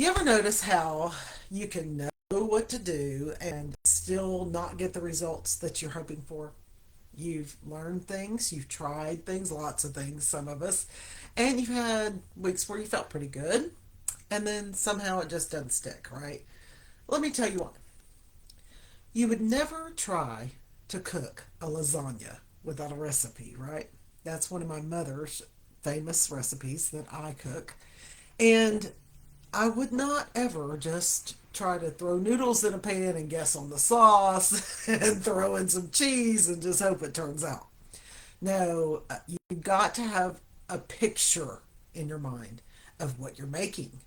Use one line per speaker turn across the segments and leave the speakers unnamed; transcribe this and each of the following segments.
You ever notice how you can know what to do and still not get the results that you're hoping for? You've learned things, you've tried things, lots of things, some of us, and you've had weeks where you felt pretty good, and then somehow it just doesn't stick, right? Let me tell you what. You would never try to cook a lasagna without a recipe, right? That's one of my mother's famous recipes that I cook. And I would not ever just try to throw noodles in a pan and guess on the sauce and throw in some cheese and just hope it turns out. No, you've got to have a picture in your mind of what you're making.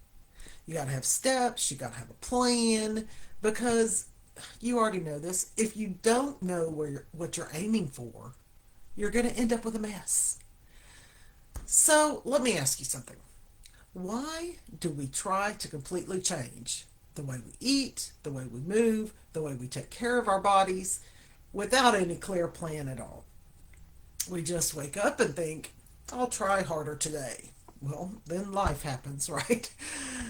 You got to have steps, you got to have a plan because you already know this. If you don't know what you're aiming for, you're going to end up with a mess. So let me ask you something. Why do we try to completely change the way we eat, the way we move, the way we take care of our bodies without any clear plan at all? We just wake up and think, I'll try harder today. Well, then life happens, right?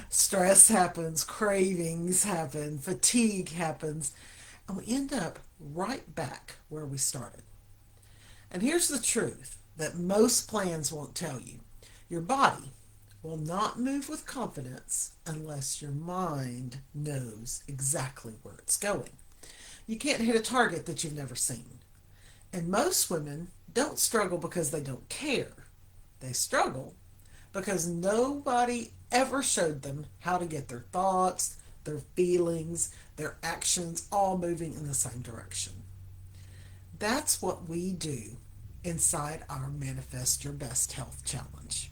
Stress happens, cravings happen, fatigue happens, and we end up right back where we started. And here's the truth that most plans won't tell you. Your body will not move with confidence unless your mind knows exactly where it's going. You can't hit a target that you've never seen. And most women don't struggle because they don't care. They struggle because nobody ever showed them how to get their thoughts, their feelings, their actions all moving in the same direction. That's what we do inside our Manifest Your Best Health Challenge.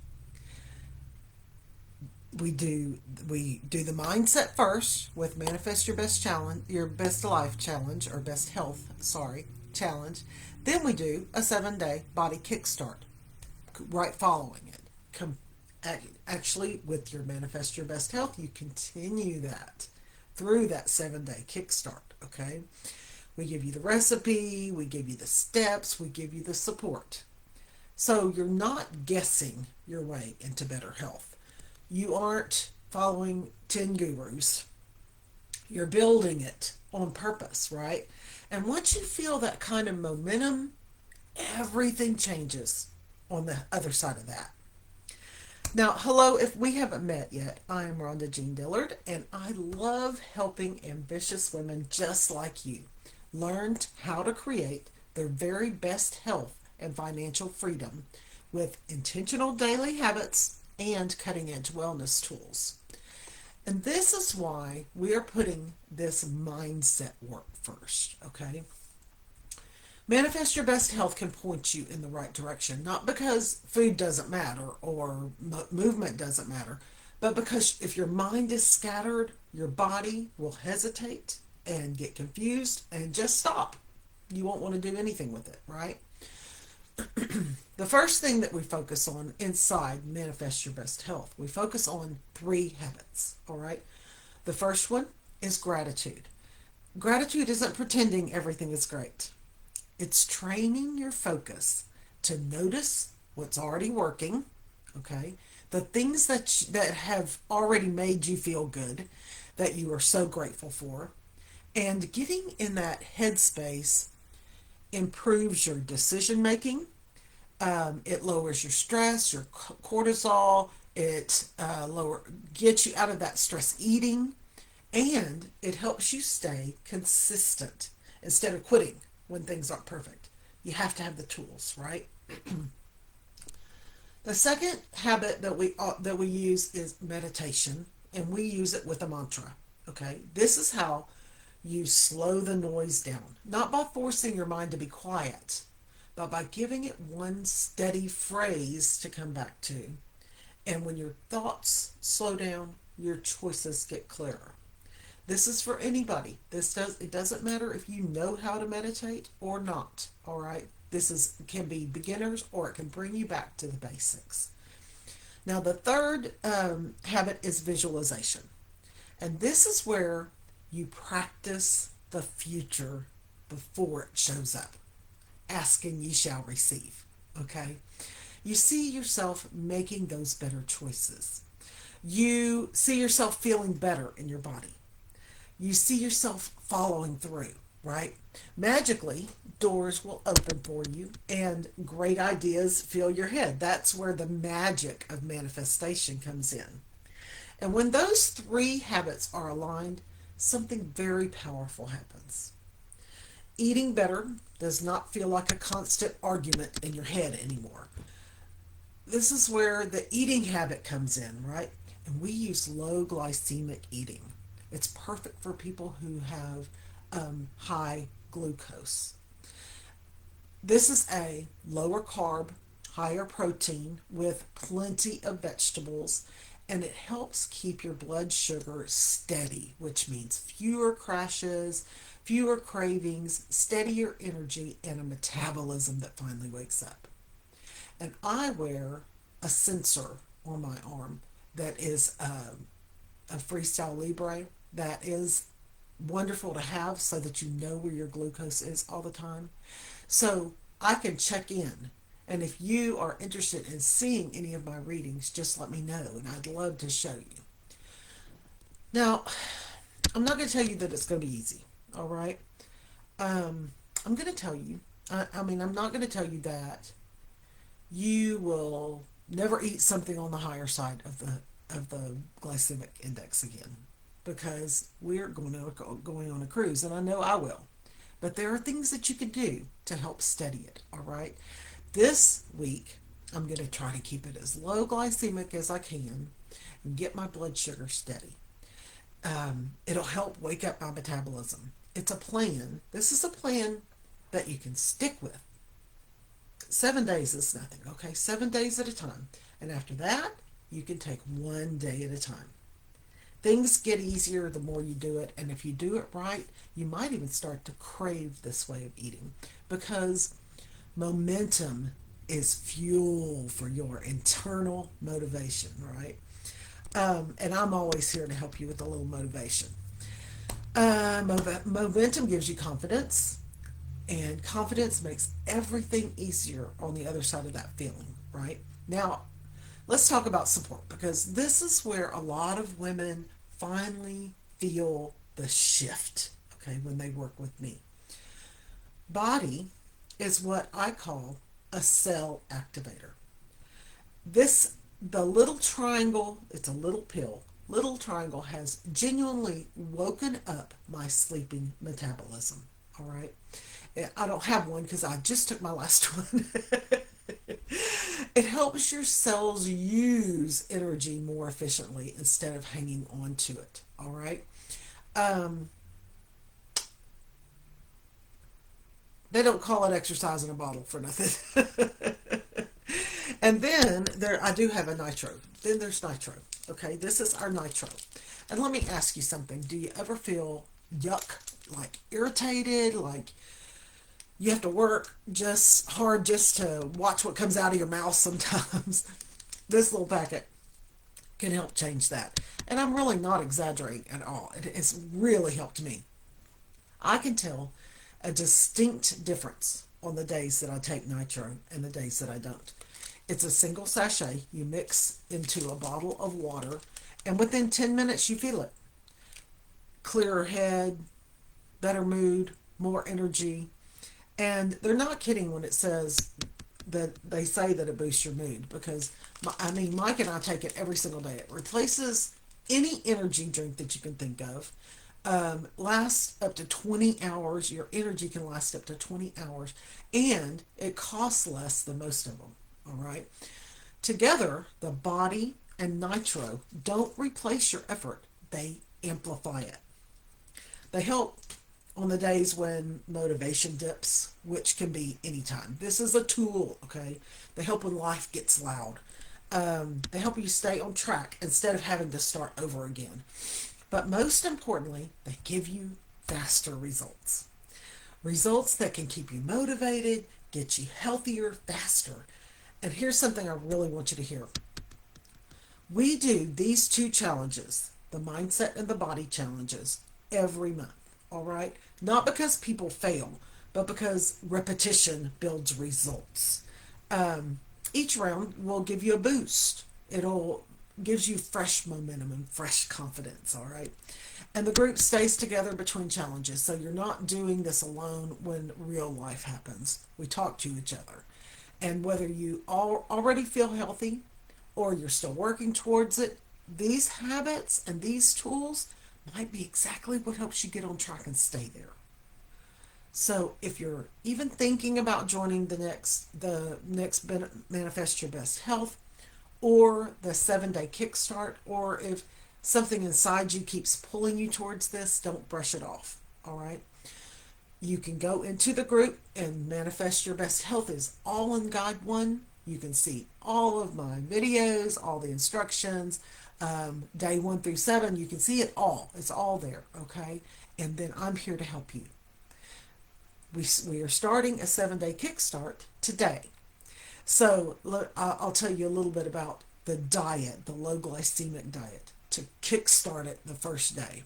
We do the mindset first with Manifest Your Best Challenge, your Best Life Challenge, or Best Health, sorry, challenge. Then we do a 7-day body kickstart right following it. Actually, with your Manifest Your Best Health, you continue that through that 7-day kickstart. Okay, we give you the recipe, we give you the steps, we give you the support. So you're not guessing your way into better health. You aren't following 10 gurus. You're building it on purpose, right? And once you feel that kind of momentum, everything changes on the other side of that. Now, hello, if we haven't met yet, I am Rhonda Jean Dillard, and I love helping ambitious women just like you learn how to create their very best health and financial freedom with intentional daily habits and cutting edge wellness tools. And this is why we are putting this mindset work first, okay? Manifest Your Best Health can point you in the right direction, not because food doesn't matter or movement doesn't matter, but because if your mind is scattered, your body will hesitate and get confused and just stop. You won't want to do anything with it, right? The first thing that we focus on inside Manifest Your Best Health, we focus on 3 habits, all right? The first one is gratitude. Gratitude isn't pretending everything is great. It's training your focus to notice what's already working, okay? The things that have already made you feel good, that you are so grateful for, and getting in that headspace improves your decision making. It lowers your stress, your cortisol. It gets you out of that stress eating, and it helps you stay consistent instead of quitting when things aren't perfect. You have to have the tools, right? The second habit that we use is meditation, and we use it with a mantra. Okay, this is how you slow the noise down, not by forcing your mind to be quiet, but by giving it one steady phrase to come back to. And when your thoughts slow down, your choices get clearer. This is for anybody. It doesn't matter if you know how to meditate or not. All right. This can be beginners or it can bring you back to the basics. Now the third habit is visualization, and this is where you practice the future before it shows up. Ask and ye shall receive. Okay. You see yourself making those better choices. You see yourself feeling better in your body. You see yourself following through, right? Magically, doors will open for you and great ideas fill your head. That's where the magic of manifestation comes in. And when those three habits are aligned, something very powerful happens. Eating better does not feel like a constant argument in your head anymore. This is where the eating habit comes in, right? And we use low glycemic eating. It's perfect for people who have high glucose. This is a lower carb, higher protein with plenty of vegetables, and it helps keep your blood sugar steady, which means fewer crashes, fewer cravings, steadier energy, and a metabolism that finally wakes up. And I wear a sensor on my arm that is a Freestyle Libre that is wonderful to have so that you know where your glucose is all the time. So I can check in. And if you are interested in seeing any of my readings, just let me know and I'd love to show you. Now, I'm not going to tell you that it's going to be easy, all right? I'm going to tell you, I'm not going to tell you that you will never eat something on the higher side of the glycemic index again because we're going on a cruise, and I know I will. But there are things that you can do to help steady it, all right? This week, I'm going to try to keep it as low glycemic as I can and get my blood sugar steady. It'll help wake up my metabolism. It's a plan. This is a plan that you can stick with. 7 days is nothing, okay? 7 days at a time. And after that, you can take one day at a time. Things get easier the more you do it, and if you do it right, you might even start to crave this way of eating because momentum is fuel for your internal motivation, right? And I'm always here to help you with a little motivation. Momentum gives you confidence, and confidence makes everything easier on the other side of that feeling, right? Now, let's talk about support because this is where a lot of women finally feel the shift, okay, when they work with me. Body is what I call a cell activator. The little triangle, it's a little pill. Little triangle has genuinely woken up my sleeping metabolism, all right? I don't have one because I just took my last one. It helps your cells use energy more efficiently instead of hanging on to it. All right. Um, they don't call it exercise in a bottle for nothing. And then I do have a nitro. Then there's nitro. Okay, this is our nitro. And let me ask you something. Do you ever feel yuck, like irritated, like you have to work just hard just to watch what comes out of your mouth sometimes? This little packet can help change that. And I'm really not exaggerating at all. It has really helped me. I can tell a distinct difference on the days that I take nitro and the days that I don't. It's a single sachet you mix into a bottle of water, and within 10 minutes you feel it. Clearer head, better mood, more energy. And they're not kidding when it says that they say that it boosts your mood because, Mike and I take it every single day. It replaces any energy drink that you can think of. Lasts up to 20 hours. Your energy can last up to 20 hours. And it costs less than most of them. All right. Together, the body and nitro don't replace your effort. They amplify it. They help on the days when motivation dips, which can be anytime. This is a tool, okay? They help when life gets loud. They help you stay on track instead of having to start over again. But most importantly, they give you faster results. Results that can keep you motivated, get you healthier faster. And here's something I really want you to hear. We do these two challenges, the mindset and the body challenges, every month. All right? Not because people fail, but because repetition builds results. Each round will give you a boost. It'll gives you fresh momentum and fresh confidence, all right? And the group stays together between challenges, so you're not doing this alone when real life happens. We talk to each other. And whether you already feel healthy or you're still working towards it, these habits and these tools might be exactly what helps you get on track and stay there. So if you're even thinking about joining the next Manifest Your Best Health or the 7-day kickstart, or if something inside you keeps pulling you towards this, don't brush it off. All right. You can go into the group, and Manifest Your Best Health is all in Guide 1. You can see all of my videos, all the instructions, day 1 through 7. You can see it all. It's all there. Okay. And then I'm here to help you. We are starting a 7-day kickstart today. So I'll tell you a little bit about the diet, the low glycemic diet, to kickstart it the first day.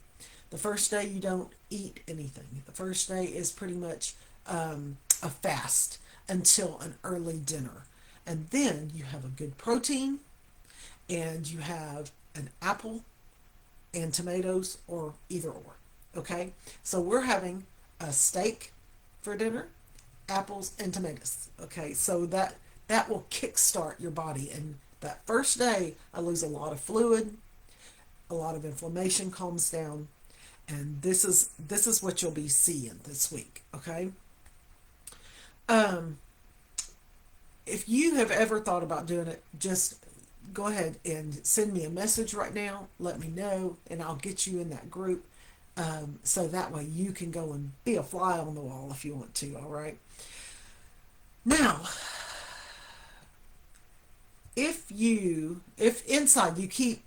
The first day you don't eat anything. The first day is pretty much a fast until an early dinner. And then you have a good protein, and you have an apple and tomatoes, or either or. Okay? So we're having a steak for dinner, apples and tomatoes. Okay? So that will kickstart your body. And that first day, I lose a lot of fluid, a lot of inflammation calms down, and this is what you'll be seeing this week. Okay. Um, if you have ever thought about doing it, just go ahead and send me a message right now. Let me know, and I'll get you in that group. So that way you can go and be a fly on the wall if you want to. All right. Now, if inside you keep,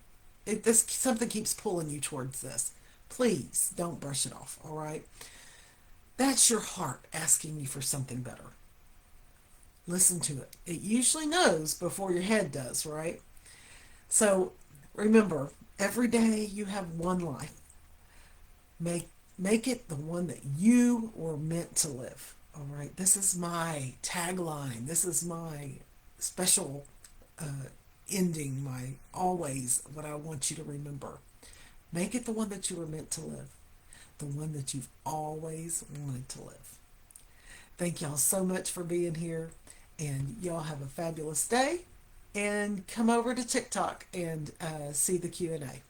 if this something keeps pulling you towards this, please don't brush it off. All right. That's your heart asking you for something better. Listen to it. It usually knows before your head does, right? So remember, every day you have one life. Make it the one that you were meant to live. All right. This is my tagline. This is my special ending, my always what I want you to remember. Make it the one that you were meant to live, the one that you've always wanted to live. Thank y'all so much for being here, and y'all have a fabulous day. And come over to TikTok and see the Q&A.